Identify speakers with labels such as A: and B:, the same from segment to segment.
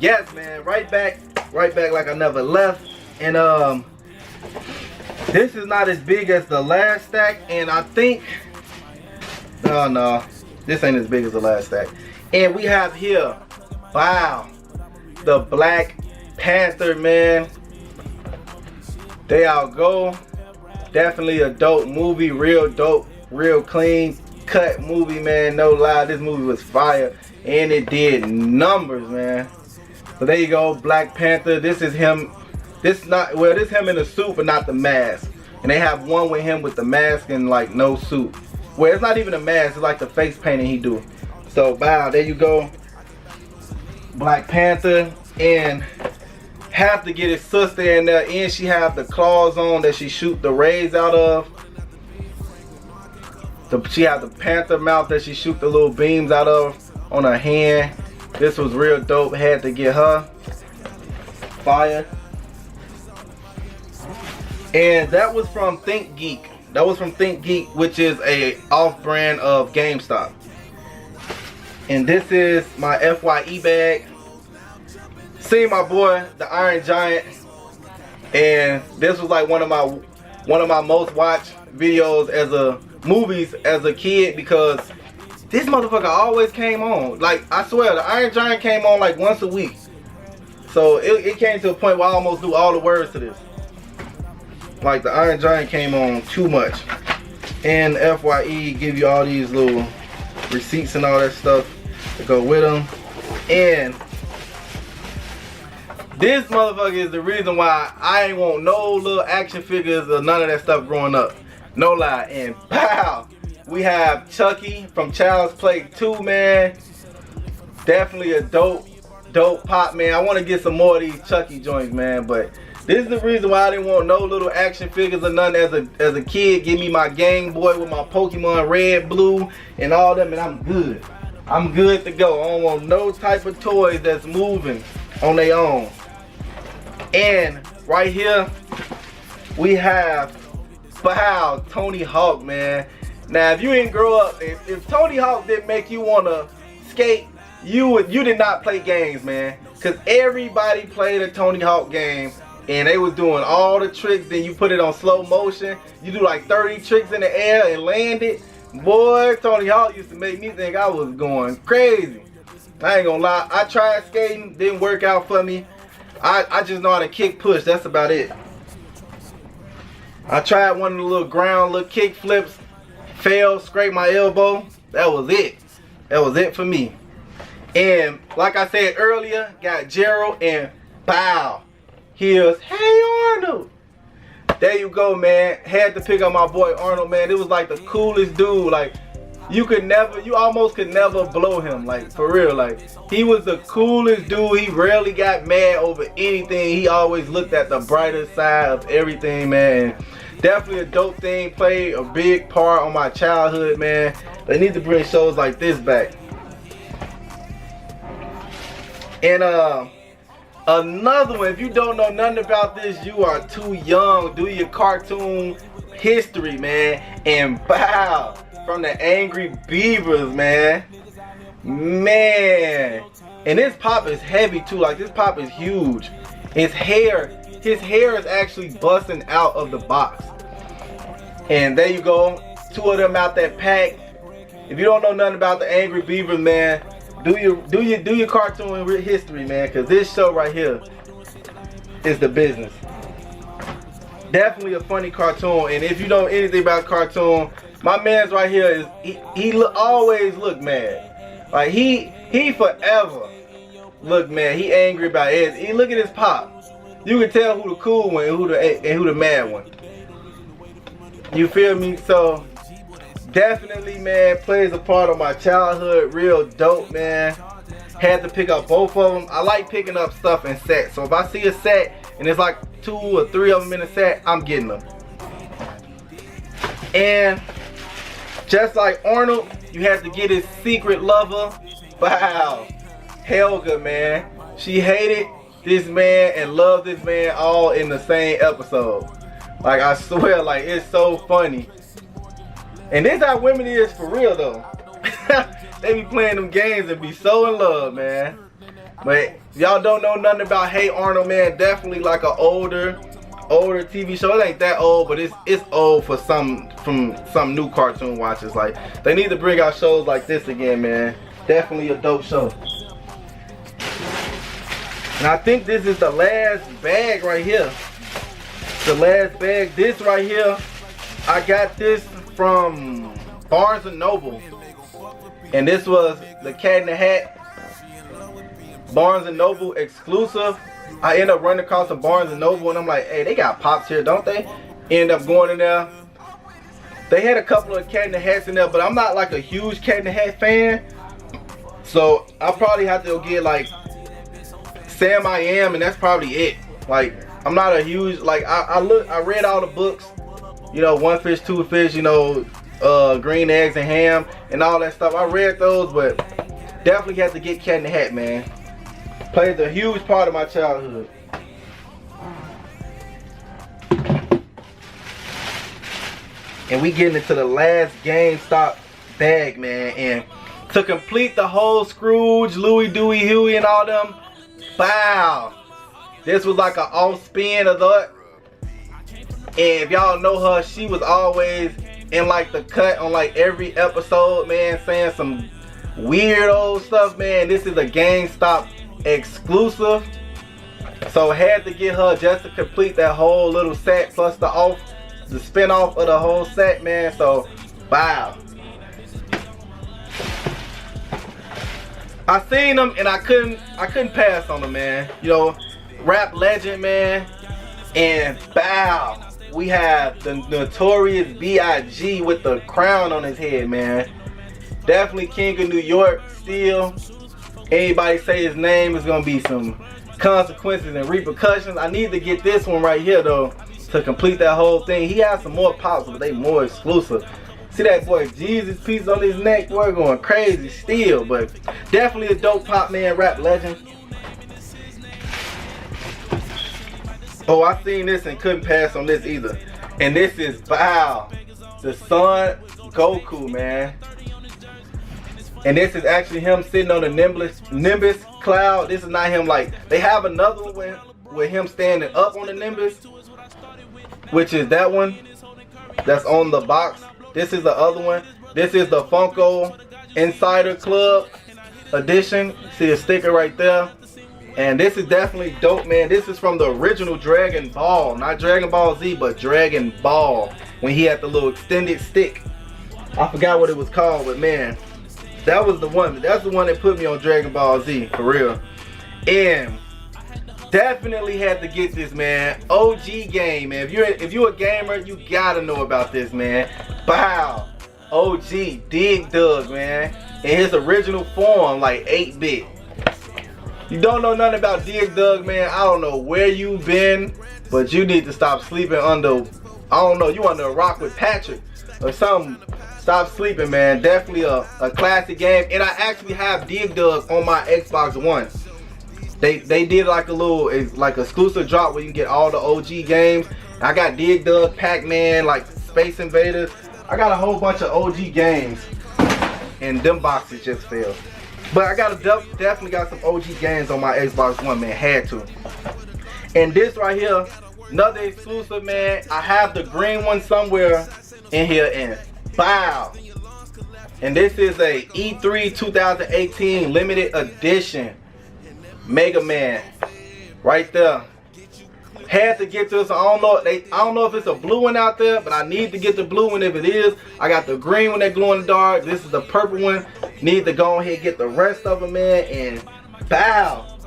A: yes, man, right back like I never left. And this is not as big as the last stack, and I think, oh no, this ain't as big as the last stack. And we have here, wow, the Black Panther, man. There y'all go. Definitely a dope movie, real dope, real clean cut movie, man. No lie, this movie was fire, and it did numbers, man. So there you go, Black Panther. This is him. This not, well, this him in the suit, but not the mask. And they have one with him with the mask and like no suit. Well, it's not even a mask, it's like the face painting he do. So wow, there you go, Black Panther. And have to get his sister in there, and she have the claws on that she shoot the rays out of. She have the panther mouth that she shoot the little beams out of on her hand. This was real dope. Had to get her. Fire. And that was from Think Geek. That was from Think Geek, which is a off-brand of GameStop. And this is my FYE bag. Seen my boy, the Iron Giant, and this was like one of my most watched videos movies as a kid, because this motherfucker always came on. Like, I swear, the Iron Giant came on like once a week. So it came to a point where I almost knew all the words to this. Like, the Iron Giant came on too much. And FYE give you all these little receipts and all that stuff to go with them. And this motherfucker is the reason why I ain't want no little action figures or none of that stuff growing up. No lie. And pow! We have Chucky from Child's Play 2, man. Definitely a dope pop, man. I want to get some more of these Chucky joints, man. But this is the reason why I didn't want no little action figures or none as a kid. Give me my Game Boy with my Pokemon Red, Blue, and all them, and I'm good. I'm good to go. I don't want no type of toys that's moving on their own. And right here, we have, wow, Tony Hawk, man. Now, if you didn't grow up, if Tony Hawk didn't make you want to skate, you did not play games, man. Because everybody played a Tony Hawk game, and they was doing all the tricks. Then you put it on slow motion. You do like 30 tricks in the air and land it. Boy, Tony Hawk used to make me think I was going crazy. I ain't gonna lie. I tried skating, didn't work out for me. I just know how to kick push. That's about it. I tried one of the little kick flips. Failed, scraped my elbow. That was it. That was it for me. And like I said earlier, got Gerald and bow. Here's Hey Arnold. There you go, man. Had to pick up my boy Arnold, man. It was like the coolest dude. Like, you almost could never blow him. Like, for real. Like, he was the coolest dude. He rarely got mad over anything. He always looked at the brighter side of everything, man. Definitely a dope thing. Played a big part on my childhood, man. They need to bring shows like this back. And another one, if you don't know nothing about this, you are too young. Do your cartoon history, man. And bow, from the Angry Beavers, man. Man. And this pop is heavy too. Like, this pop is huge. His hair is actually busting out of the box. And there you go. Two of them out that pack. If you don't know nothing about the Angry Beavers, man, do your cartoon history, man, because this show right here is the business. Definitely a funny cartoon. And if you know anything about cartoon, my man's right here is he always look mad. Like, he forever look mad. He angry about it. He look at his pop. You can tell who the cool one and who the mad one. You feel me? So definitely, man, plays a part of my childhood. Real dope, man. Had to pick up both of them. I like picking up stuff in sets. So if I see a set and it's like 2 or 3 of them in a set, I'm getting them. And just like Arnold, you have to get his secret lover. Wow, Helga, man. She hated this man and loved this man all in the same episode. Like, I swear, like, it's so funny. And this how women is for real though. They be playing them games and be so in love, man. But y'all don't know nothing about Hey Arnold, man. Definitely like an older TV show. It ain't that old, but it's old for some new cartoon watchers. Like, they need to bring out shows like this again, man. Definitely a dope show. And I think this is the last bag right here. The last bag. This right here, I got this from Barnes & Noble. And this was the Cat in the Hat Barnes & Noble exclusive. I end up running across a Barnes & Noble and I'm like, hey, they got pops here, don't they? End up going in there. They had a couple of Cat in the Hats in there, but I'm not like a huge Cat in the Hat fan. So I'll probably have to get like Sam I Am, and that's probably it. Like, I'm not a huge, like, I read all the books, you know, One Fish, Two Fish, you know, Green Eggs and Ham and all that stuff. I read those, but definitely had to get Cat in the Hat, man. Played a huge part of my childhood. And we getting into the last GameStop bag, man. And to complete the whole Scrooge, Louie, Dewey, Huey, and all them, wow. This was like an off spin of that. And if y'all know her, she was always in like the cut on like every episode, man, saying some weird old stuff, man. This is a GameStop exclusive. So had to get her just to complete that whole little set, plus the spin-off of the whole set, man. So wow. I seen them and I couldn't pass on them, man. You know, rap legend, man. And bow, we have the Notorious B.I.G. with the crown on his head, man. Definitely King of New York still. Anybody say his name, is gonna be some consequences and repercussions. I need to get this one right here though to complete that whole thing. He has some more pops, but they more exclusive. See that boy Jesus piece on his neck, boy, going crazy still. But definitely a dope pop, man, rap legend. Oh, I seen this and couldn't pass on this either. And this is Bow, the Son Goku, man. And this is actually him sitting on the Nimbus cloud. This is not him. Like, they have another one with him standing up on the Nimbus, which is that one that's on the box. This is the other one. This is the Funko Insider Club edition. See a sticker right there. And this is definitely dope, man. This is from the original Dragon Ball. Not Dragon Ball Z, but Dragon Ball. When he had the little extended stick. I forgot what it was called, but man, that was the one. That's the one that put me on Dragon Ball Z, for real. And definitely had to get this, man. OG game, man. If you're a gamer, you gotta know about this, man. Bow. OG Dig Dug, man. In his original form, like 8-bit. You don't know nothing about Dig Dug, man. I don't know where you've been, but you need to stop sleeping under, I don't know, you under a rock with Patrick or something. Stop sleeping, man. Definitely a classic game. And I actually have Dig Dug on my Xbox One. They did like a little, like exclusive drop where you can get all the OG games. I got Dig Dug, Pac-Man, like Space Invaders. I got a whole bunch of OG games. And them boxes just failed. But I definitely got some OG games on my Xbox One, man. Had to. And this right here, another exclusive, man. I have the green one somewhere in here, and bow. And this is a E3 2018 limited edition Mega Man. Right there. Had to get this. I don't know if it's a blue one out there, but I need to get the blue one if it is. I got the green one that glow in the dark. This is the purple one. Need to go ahead and get the rest of them, man. And bow.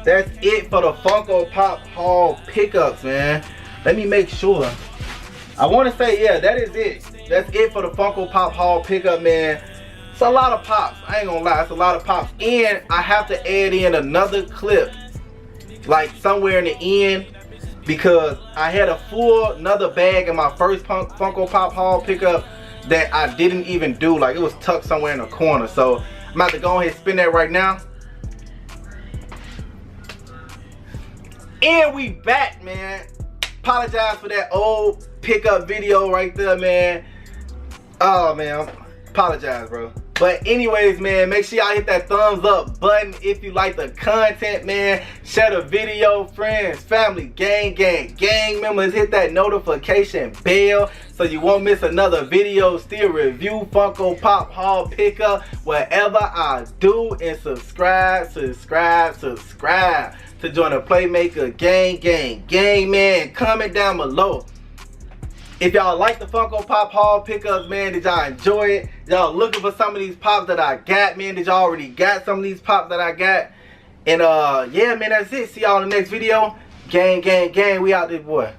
A: That's it for the Funko Pop Haul pickups, man. Let me make sure. I want to say, yeah, that is it. That's it for the Funko Pop Haul pickup, man. It's a lot of pops. I ain't gonna lie, it's a lot of pops. And I have to add in another clip, like somewhere in the end, because I had another bag in my first Funko Pop Haul pickup that I didn't even do. Like, it was tucked somewhere in the corner. So I'm about to go ahead and spin that right now. And we back, man. Apologize for that old pickup video right there, man. Oh, man. Apologize, bro. But anyways, man, make sure y'all hit that thumbs up button if you like the content, man. Share the video, friends, family, gang members. Hit that notification bell so you won't miss another video. Still review, Funko Pop haul pickup, whatever I do. And subscribe to join the Playmaker gang, man. Comment down below if y'all like the Funko Pop haul pickups, man. Did y'all enjoy it? Y'all looking for some of these pops that I got, man? Did y'all already got some of these pops that I got? And yeah, man, that's it. See y'all in the next video. Gang, we out this boy.